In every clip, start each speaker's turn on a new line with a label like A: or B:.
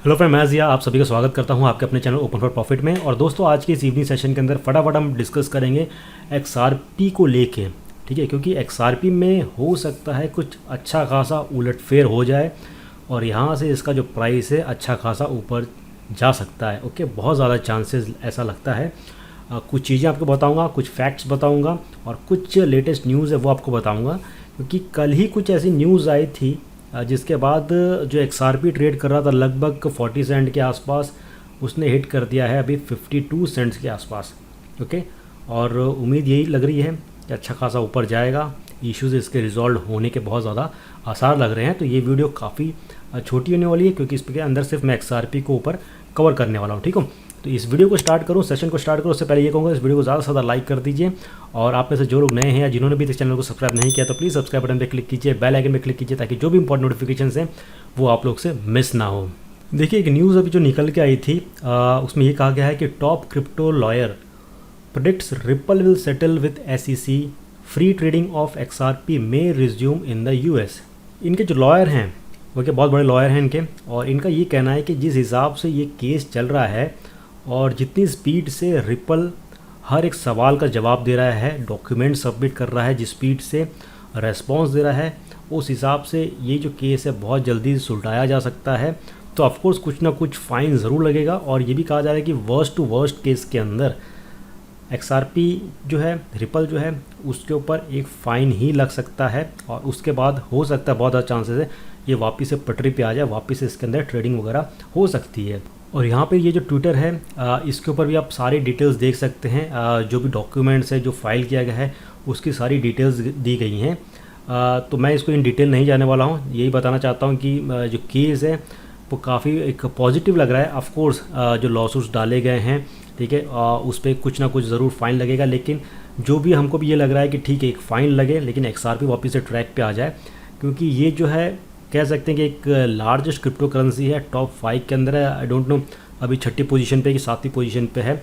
A: Hello friend, मैं जिया आप सभी का स्वागत करता हूं आपके अपने चैनल ओपन फॉर प्रॉफिट में। और दोस्तों, आज के इस इवनिंग सेशन के अंदर फटाफट हम डिस्कस करेंगे एक्सआरपी को लेके। ठीक है, क्योंकि एक्सआरपी में हो सकता है कुछ अच्छा खासा उलटफेर हो जाए और यहाँ से इसका जो प्राइस है अच्छा खासा ऊपर जा सकता है। ओके, बहुत ज़्यादा चांसेस ऐसा लगता है। कुछ चीज़ें आपको बताऊँगा, कुछ फैक्ट्स बताऊँगा और कुछ लेटेस्ट न्यूज़ है वो आपको बताऊँगा, क्योंकि कल ही कुछ ऐसी न्यूज़ आई थी जिसके बाद जो एक्सआरपी ट्रेड कर रहा था लगभग 40 सेंट के आसपास, उसने हिट कर दिया है अभी 52 सेंट्स के आसपास। ओके, और उम्मीद यही लग रही है कि अच्छा खासा ऊपर जाएगा। इश्यूज़ इसके रिजॉल्व होने के बहुत ज़्यादा आसार लग रहे हैं। तो ये वीडियो काफ़ी छोटी होने वाली है, क्योंकि इसके अंदर सिर्फ मैं एक्सआरपी को ऊपर कवर करने वाला हूँ। ठीक हो, तो इस वीडियो को स्टार्ट करूँ, सेशन को स्टार्ट करूँ उससे पहले ये कहूँगा इस वीडियो को ज़्यादा से ज़्यादा लाइक कर दीजिए। और आप में से जो लोग नए हैं या जिन्होंने भी इस चैनल को सब्सक्राइब नहीं किया तो प्लीज़ सब्सक्राइब बटन पे क्लिक कीजिए, बेल आइकन पे क्लिक कीजिए, ताकि जो भी इंपॉर्टेंट नोटिफिकेशंस हैं वो आप लोग से मिस ना हो। देखिए, एक न्यूज़ अभी जो निकल के आई थी उसमें ये कहा गया है कि top crypto lawyer predicts ripple will settle with SEC, free trading of XRP may resume in the US। इनके जो लॉयर हैं वो के बहुत बड़े लॉयर हैं इनके, और इनका ये कहना है कि जिस हिसाब से ये केस चल रहा है और जितनी स्पीड से रिपल हर एक सवाल का जवाब दे रहा है, डॉक्यूमेंट सबमिट कर रहा है, जिस स्पीड से रेस्पॉन्स दे रहा है, उस हिसाब से ये जो केस है बहुत जल्दी सुलटाया जा सकता है। तो ऑफकोर्स कुछ ना कुछ फ़ाइन ज़रूर लगेगा। और ये भी कहा जा रहा है कि वर्स्ट टू वर्स्ट केस के अंदर XRP जो है, रिपल जो है, उसके ऊपर एक फ़ाइन ही लग सकता है और उसके बाद हो सकता है बहुत ज़्यादा चांसेस है ये वापस से पटरी पे आ जाए, वापस से इसके अंदर ट्रेडिंग वगैरह हो सकती है। और यहाँ पे ये जो ट्विटर है इसके ऊपर भी आप सारी डिटेल्स देख सकते हैं। जो भी डॉक्यूमेंट्स है जो फाइल किया गया है उसकी सारी डिटेल्स दी गई हैं। तो मैं इसको इन डिटेल नहीं जाने वाला हूँ, यही बताना चाहता हूँ कि जो केस है वो काफ़ी एक पॉजिटिव लग रहा है। ऑफ कोर्स जो लॉसूट्स डाले गए हैं, ठीक है, उस पर कुछ ना कुछ ज़रूर फ़ाइन लगेगा, लेकिन जो भी हमको भी ये लग रहा है कि ठीक है एक फ़ाइन लगे लेकिन XRP वापस से ट्रैक पे आ जाए, क्योंकि ये जो है कह सकते हैं कि एक लार्जेस्ट क्रिप्टो करेंसी है, टॉप 5 के अंदर है। आई डोंट नो अभी 6ठी पोजीशन पे कि 7वीं पोजीशन पे है,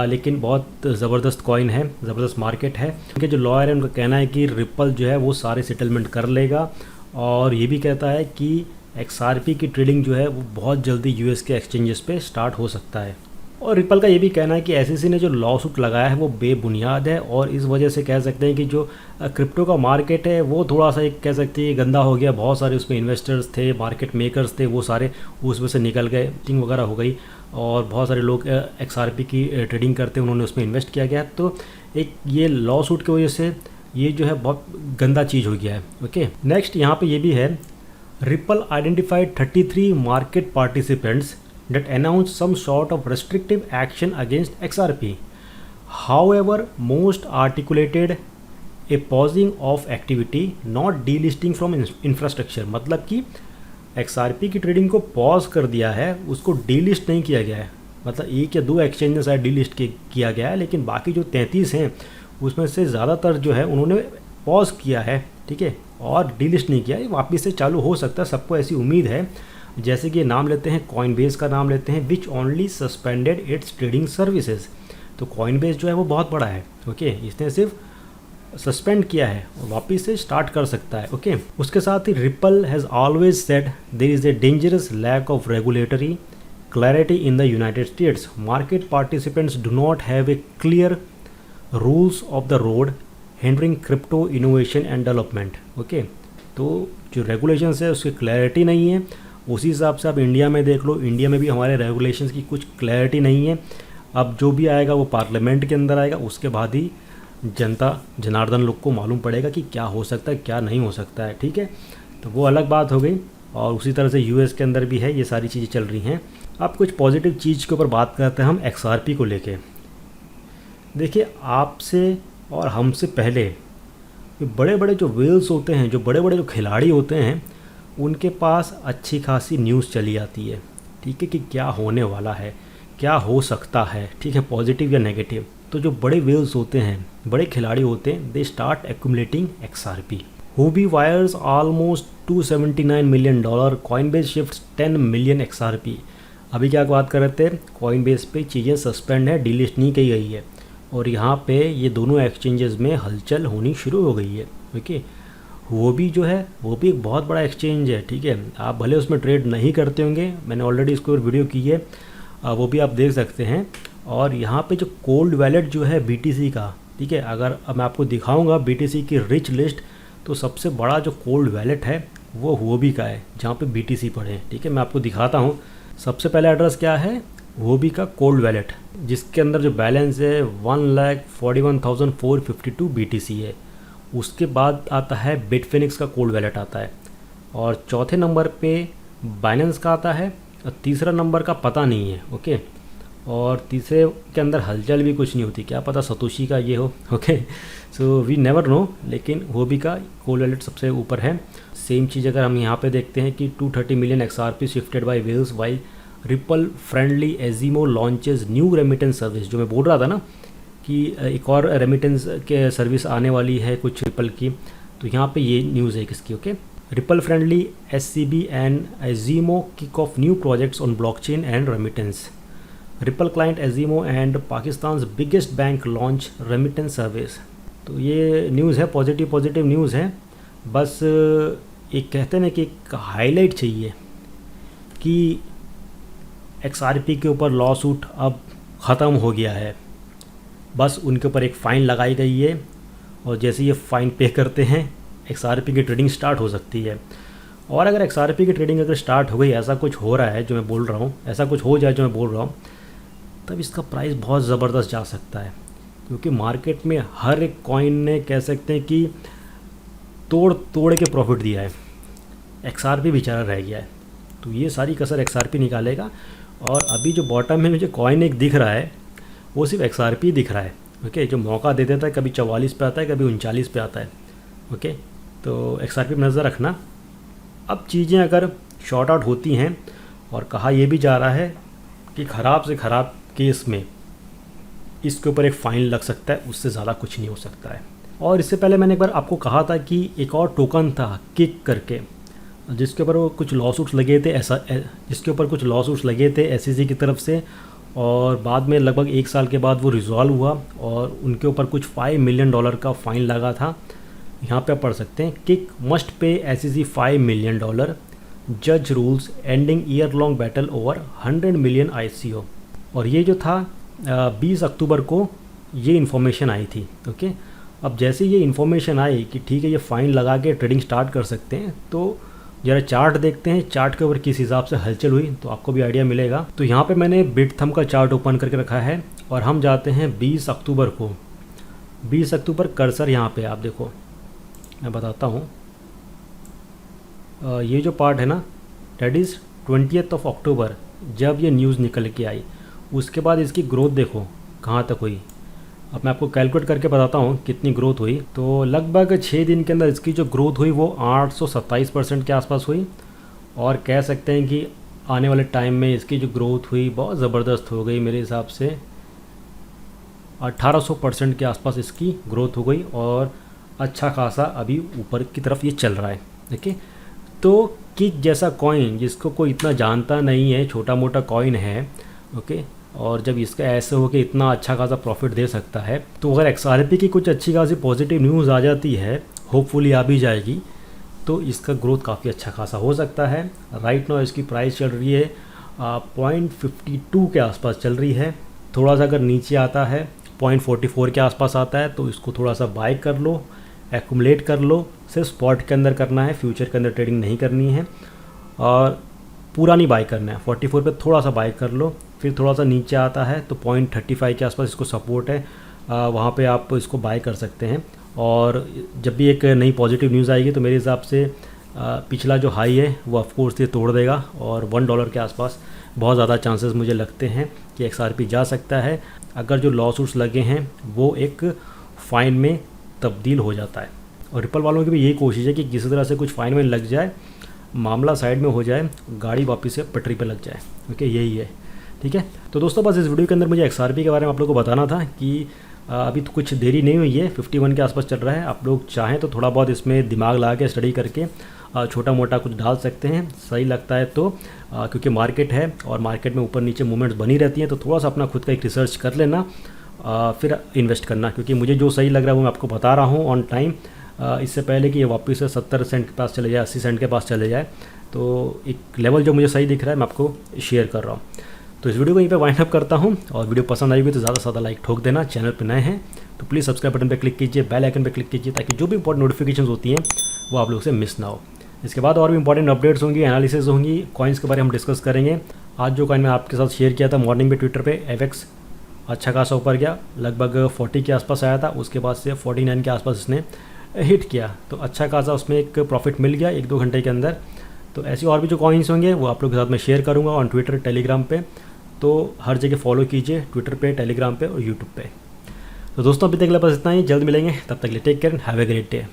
A: लेकिन बहुत ज़बरदस्त कॉइन है, ज़बरदस्त मार्केट है। उनके जो लॉयर है उनका कहना है कि रिपल जो है वो सारे सेटलमेंट कर लेगा, और ये भी कहता है कि XRP की ट्रेडिंग जो है वो बहुत जल्दी US के एक्सचेंजेस पे स्टार्ट हो सकता है। और रिपल का ये भी कहना है कि SEC ने जो लॉ सूट लगाया है वो बेबुनियाद है, और इस वजह से कह सकते हैं कि जो क्रिप्टो का मार्केट है वो थोड़ा सा एक कह सकते हैं गंदा हो गया। बहुत सारे उसमें इन्वेस्टर्स थे, मार्केट मेकर्स थे, वो सारे उसमें से निकल गए, टिंग वगैरह हो गई, और बहुत सारे लोग XRP की ट्रेडिंग करते उन्होंने उसमें इन्वेस्ट किया गया। तो एक ये लॉ सूट की वजह से ये जो है बहुत गंदा चीज़ हो गया है। ओके, नेक्स्ट यहाँ पर ये भी है, ripple identified 33 market participants that announced some sort of restrictive action against XRP. However, most articulated a pausing of activity, not delisting from infrastructure। मतलब कि XRP की ट्रेडिंग को पॉज कर दिया है, उसको डीलिस्ट नहीं किया गया है। मतलब 1 या 2 एक्सचेंजेस है डीलिस्ट किया गया है, लेकिन बाकी जो 33 हैं उसमें से ज़्यादातर जो है उन्होंने पॉज किया है, ठीक है, और डीलिस्ट नहीं किया। ये वापस से चालू हो सकता है, सबको ऐसी उम्मीद है। जैसे कि नाम लेते हैं, कॉइनबेस का नाम लेते हैं, which only suspended it's trading services. तो कॉइनबेस जो है वो बहुत बड़ा है, ओके, इसने सिर्फ सस्पेंड किया है और वापस से स्टार्ट कर सकता है। ओके, उसके साथ ही Ripple has always said there is a dangerous lack of regulatory clarity in the United States. Market participants do not have a clear rules of the road hindering crypto innovation and development. Okay, तो जो regulations है उसकी clarity नहीं है। उसी हिसाब से आप इंडिया में देख लो, इंडिया में भी हमारे रेगुलेशंस की कुछ क्लैरिटी नहीं है। अब जो भी आएगा वो पार्लियामेंट के अंदर आएगा, उसके बाद ही जनता जनार्दन लोग को मालूम पड़ेगा कि क्या हो सकता है क्या नहीं हो सकता है, ठीक है। तो वो अलग बात हो गई। और उसी तरह से US के अंदर भी है, ये सारी चीज़ें चल रही हैं। अब कुछ पॉजिटिव चीज़ के ऊपर बात करते हैं हम XRP को लेके। देखिए, आपसे और हमसे पहले बड़े बड़े जो वेल्स होते हैं, जो बड़े बड़े जो खिलाड़ी होते हैं, उनके पास अच्छी खासी न्यूज़ चली आती है, ठीक है, कि क्या होने वाला है, क्या हो सकता है, ठीक है, पॉजिटिव या नेगेटिव। तो जो बड़े वेल्स होते हैं, बड़े खिलाड़ी होते हैं, they start accumulating XRP। Huobi wires almost $279 million, Coinbase shifts 10 million XRP। अभी क्या बात कर रहे थे, कॉइनबेस पे चीज़ें सस्पेंड है, डिलिस्ट नहीं की गई है, और यहाँ पे ये दोनों एक्सचेंजेस में हलचल होनी शुरू हो गई है। ओके, वो भी जो है वो भी एक बहुत बड़ा एक्सचेंज है, ठीक है। आप भले उसमें ट्रेड नहीं करते होंगे, मैंने ऑलरेडी इसको वीडियो की है, वो भी आप देख सकते हैं। और यहाँ पे जो कोल्ड वैलेट जो है BTC का, ठीक है, अगर अब मैं आपको दिखाऊंगा BTC की रिच लिस्ट, तो सबसे बड़ा जो कोल्ड वैलेट है वो हुओबी का है, जहाँ पे BTC पड़े हैं, ठीक है। मैं आपको दिखाता हूँ। सबसे पहला एड्रेस क्या है, हुओबी का कोल्ड वैलेट, जिसके अंदर जो बैलेंस है 1,41,452 BTC है। उसके बाद आता है बिटफिनिक्स का कोल्ड वैलेट आता है, और चौथे नंबर पे बाइनेंस का आता है, और तीसरा नंबर का पता नहीं है, ओके। और तीसरे के अंदर हलचल भी कुछ नहीं होती, क्या पता सतोशी का ये हो, okay. So we never know, लेकिन हुओबी का कोल्ड वैलेट सबसे ऊपर है। सेम चीज़ अगर हम यहाँ पे देखते हैं कि 230 million XRP shifted by whales while Ripple friendly Agemo launches new remittance service, जो मैं बोल रहा था ना कि एक और रेमिटेंस के सर्विस आने वाली है कुछ रिपल की, तो यहाँ पे ये न्यूज़ है किसकी, okay. Ripple friendly SCB and Agemo kick off new projects on blockchain and remittance. Ripple client Agemo and Pakistan biggest bank launch remittance service. तो ये न्यूज़ है, पॉजिटिव न्यूज़ है। बस एक कहते हैं ना कि एक हाईलाइट चाहिए कि XRP के ऊपर लॉ सूट अब ख़त्म हो गया है, बस उनके ऊपर एक फ़ाइन लगाई गई है, और जैसे ये फ़ाइन पे करते हैं XRP की ट्रेडिंग स्टार्ट हो सकती है। और अगर XRP की ट्रेडिंग अगर स्टार्ट हो गई, ऐसा कुछ हो रहा है जो मैं बोल रहा हूँ, ऐसा कुछ हो जाए जो मैं बोल रहा हूँ, तब इसका प्राइस बहुत ज़बरदस्त जा सकता है, क्योंकि मार्केट में हर एक कॉइन ने कह सकते हैं कि तोड़ के प्रॉफिट दिया है। XRP बेचारा रह गया है, तो ये सारी कसर XRP निकालेगा। और अभी जो बॉटम में मुझे कॉइन एक दिख रहा है, वो सिर्फ XRP दिख रहा है, ओके। जो मौका दे देता है, कभी 44 पे आता है, कभी 39 पे आता है, ओके। तो XRP में नज़र रखना। अब चीज़ें अगर शॉर्ट आउट होती हैं, और कहा यह भी जा रहा है कि ख़राब से ख़राब केस में इसके ऊपर एक फ़ाइन लग सकता है, उससे ज़्यादा कुछ नहीं हो सकता है। और इससे पहले मैंने एक बार आपको कहा था कि एक और टोकन था किक करके, जिसके ऊपर वो कुछ लॉसूट्स लगे थे, SEC की तरफ से, और बाद में लगभग 1 साल के बाद वो रिजॉल्व हुआ, और उनके ऊपर कुछ $5 मिलियन का फ़ाइन लगा था। यहाँ पे आप पढ़ सकते हैं, Kik must pay SEC $5 million, जज rules ending year long battle over 100 million ICO। और ये जो था 20 अक्टूबर को ये इन्फॉर्मेशन आई थी, ओके। अब जैसे ये इन्फॉर्मेशन आई कि ठीक है ये फ़ाइन लगा के ट्रेडिंग स्टार्ट कर सकते हैं, तो ज़रा चार्ट देखते हैं, चार्ट के ऊपर किस हिसाब से हलचल हुई, तो आपको भी आइडिया मिलेगा। तो यहाँ पे मैंने बिटथम का चार्ट ओपन करके रखा है, और हम जाते हैं 20 अक्टूबर को। 20 अक्टूबर कर्सर यहाँ पे आप देखो, मैं बताता हूँ। ये जो पार्ट है ना, डेट इज़ 20th of अक्टूबर, जब ये न्यूज़ निकल के आई, उसके बाद इसकी ग्रोथ देखो कहाँ तक हुई। अब मैं आपको कैलकुलेट करके बताता हूँ कितनी ग्रोथ हुई। तो लगभग 6 दिन के अंदर इसकी जो ग्रोथ हुई वो 827% के आसपास हुई, और कह सकते हैं कि आने वाले टाइम में इसकी जो ग्रोथ हुई बहुत ज़बरदस्त हो गई। मेरे हिसाब से 1800% के आसपास इसकी ग्रोथ हो गई, और अच्छा खासा अभी ऊपर की तरफ ये चल रहा है, देखिए। तो किक जैसा कॉइन जिसको कोई इतना जानता नहीं है, छोटा मोटा कॉइन है, ओके, और जब इसका ऐसे हो कि इतना अच्छा खासा प्रॉफिट दे सकता है, तो अगर XRP की कुछ अच्छी खासी पॉजिटिव न्यूज़ आ जाती है, होपफुली आ भी जाएगी, तो इसका ग्रोथ काफ़ी अच्छा खासा हो सकता है। राइट नाउ इसकी प्राइस चल रही है 0.52 के आसपास चल रही है। थोड़ा सा अगर नीचे आता है 0.44 के आसपास आता है, तो इसको थोड़ा सा बाय कर लो, एक्यूमुलेट कर लो। सिर्फ स्पॉट के अंदर करना है, फ्यूचर के अंदर ट्रेडिंग नहीं करनी है, और पूरा नहीं बाय करना है। 44 पे थोड़ा सा बाय कर लो, फिर थोड़ा सा नीचे आता है तो 0.35 के आसपास इसको सपोर्ट है, वहाँ पे आप इसको बाय कर सकते हैं। और जब भी एक नई पॉजिटिव न्यूज़ आएगी तो मेरे हिसाब से पिछला जो हाई है वो ऑफकोर्स ये तोड़ देगा, और $1 के आसपास बहुत ज़्यादा चांसेस मुझे लगते हैं कि XRP जा सकता है, अगर जो लॉ सूट्स लगे हैं वो एक फ़ाइन में तब्दील हो जाता है। और रिपल वालों की भी यही कोशिश है कि किसी तरह से कुछ फ़ाइन में लग जाए, मामला साइड में हो जाए, गाड़ी वापस से पटरी पे लग जाए, ओके, यही है, ठीक है। तो दोस्तों बस इस वीडियो के अंदर मुझे XRP के बारे में आप लोगों को बताना था कि अभी तो कुछ देरी नहीं हुई है, 51 के आसपास चल रहा है। आप लोग चाहें तो थोड़ा बहुत इसमें दिमाग लगा के स्टडी करके छोटा मोटा कुछ डाल सकते हैं, सही लगता है तो, क्योंकि मार्केट है और मार्केट में ऊपर नीचे मूवमेंट्स बनी रहती हैं, तो थोड़ा सा अपना खुद का एक रिसर्च कर लेना, फिर इन्वेस्ट करना। क्योंकि मुझे जो सही लग रहा है वो मैं आपको बता रहा हूँ ऑन टाइम, इससे पहले कि ये वापस से 70 सेंट के पास चले जाए, 80 सेंट के पास चले जाए। तो एक लेवल जो मुझे सही दिख रहा है मैं आपको शेयर कर रहा हूँ। तो इस वीडियो को यहीं पे वाइंड अप करता हूँ, और वीडियो पसंद आई हुई तो ज़्यादा से ज़्यादा लाइक ठोक देना। चैनल पे नए हैं तो प्लीज़ सब्सक्राइब बटन पे क्लिक कीजिए, बेल आइकन पे क्लिक कीजिए, ताकि जो भी इंपॉर्टेंट नोटिफिकेशंस होती हैं वो आप लोग से मिस ना हो। इसके बाद और भी इंपॉर्टेंट अपडेट्स होंगी, एनालिसिस होंगी, कॉइन्स के बारे में हम डिस्कस करेंगे। आज जो कॉइन मैं आपके साथ शेयर किया था मॉर्निंग में ट्विटर पे, एवेक्स अच्छा खासा ऊपर गया, लगभग 40 के आसपास आया था, उसके बाद से 49 के आसपास इसने हिट किया, तो अच्छा खासा उसमें एक प्रॉफिट मिल गया 1-2 घंटे के अंदर। तो ऐसी और भी जो कॉइन्स होंगे वो आप लोग के साथ मैं शेयर करूँगा ऑन ट्विटर, टेलीग्राम पे। तो हर जगह फॉलो कीजिए, ट्विटर पे, टेलीग्राम पे और यूट्यूब पे। तो दोस्तों अभी तक के लिए बस इतना ही, जल्द मिलेंगे, तब तक के लिए take care and have a great day.